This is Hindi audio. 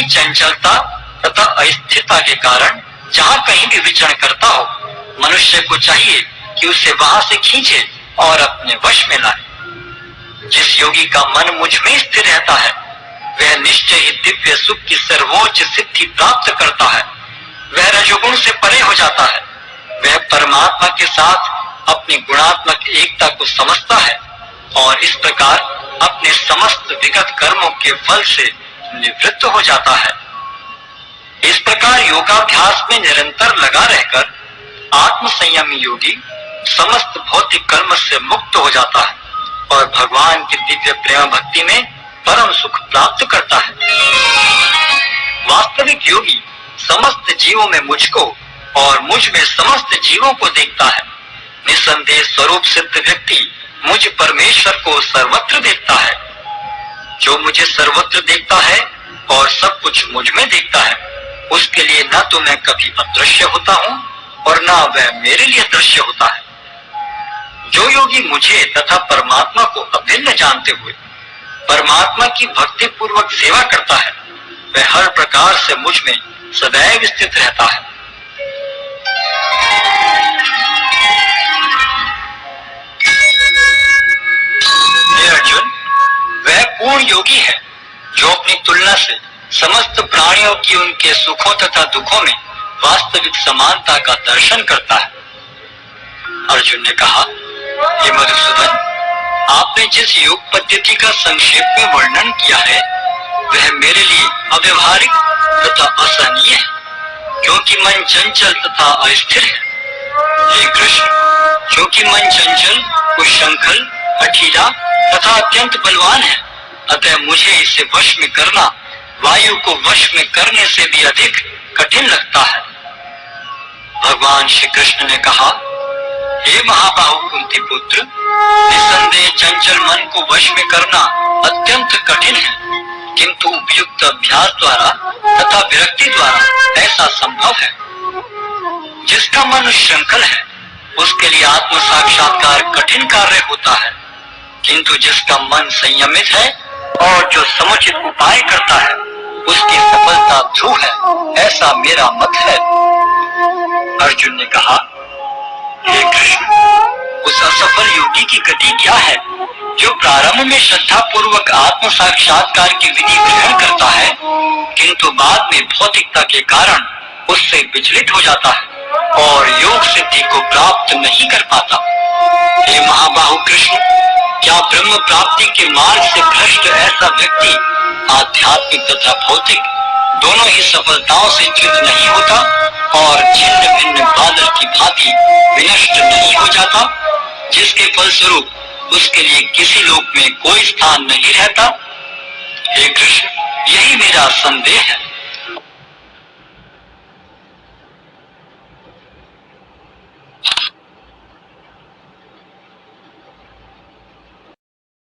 की चंचलता तथा अस्थिरता के कारण जहाँ कहीं भी विचरण करता हो, मनुष्य को चाहिए कि उसे वहां से खींचे और अपने वश में लाए। जिस योगी का मन मुझ में स्थिर रहता है, वह निश्चय ही दिव्य सुख की सर्वोच्च सिद्धि प्राप्त करता है। वह रजोगुण से परे हो जाता है। वह परमात्मा के साथ अपनी गुणात्मक एकता को समझता है और इस प्रकार अपने समस्त विगत कर्मों के फल से निवृत्त हो जाता है। इस प्रकार योगाभ्यास में निरंतर लगा रहकर आत्म संयमी योगी समस्त भौतिक कर्म से मुक्त हो जाता है और भगवान की दिव्य प्रेम भक्ति में परम सुख प्राप्त करता है। वास्तविक योगी समस्त जीवों में मुझको और मुझ में समस्त जीवों को देखता है। निसंदेह स्वरूप सिद्ध व्यक्ति मुझ परमेश्वर को सर्वत्र देखता है। जो मुझे सर्वत्र देखता है और सब कुछ मुझ में देखता है, उसके लिए न तो मैं कभी अदृश्य होता हूँ और न वह मेरे लिए दृश्य होता है। जो योगी मुझे तथा परमात्मा को अभिन्न जानते हुए परमात्मा की भक्ति पूर्वक सेवा करता है, वह हर प्रकार से मुझ में सदैव स्थित रहता है। हे अर्जुन, वह पूर्ण योगी है जो अपनी तुलना से समस्त प्राणियों की उनके सुखों तथा दुखों में वास्तविक समानता का दर्शन करता है। अर्जुन ने कहा, हे मधुसूदन, आपने जिस योग पद्धति का संक्षेप में वर्णन किया है, वह मेरे लिए अव्यवहारिक तथा असहनीय है, क्योंकि मन चंचल तथा अस्थिर है। हे कृष्ण, क्योंकि मन चंचल, उच्छृंखल, हठीला तथा अत्यंत बलवान है, अतः मुझे इसे वश में करना वायु को वश में करने से भी अधिक कठिन लगता है। भगवान श्री कृष्ण ने कहा, हे महाबाहु कुंती पुत्र, निसंदेह चंचल मन को वश में करना अत्यंत कठिन है, किंतु उपयुक्त अभ्यास द्वारा तथा विरक्ति द्वारा ऐसा संभव है। जिसका मन श्रृंखल है, उसके लिए आत्म साक्षात्कार कठिन कार्य होता है, किंतु जिसका मन संयमित है और जो समुचित उपाय करता है, उसकी सफलता ध्रुव है, ऐसा मेरा मत है। अर्जुन ने कहा, हे कृष्ण, उस असफल योगी की गति क्या है जो प्रारंभ में श्रद्धा पूर्वक आत्म साक्षात्कार की विधि ग्रहण करता है, किंतु बाद में भौतिकता के कारण उससे विचलित हो जाता है और योग सिद्धि को प्राप्त नहीं कर पाता। हे महाबाहु कृष्ण, क्या ब्रह्म प्राप्ति के मार्ग से भ्रष्ट ऐसा व्यक्ति आध्यात्मिक तथा भौतिक दोनों ही सफलताओं से च्युत नहीं होता और छिन्न भिन्न बादल की भांति विनष्ट नहीं हो जाता, जिसके फलस्वरूप उसके लिए किसी लोक में कोई स्थान नहीं रहता? हे कृष्ण, यही मेरा संदेह है।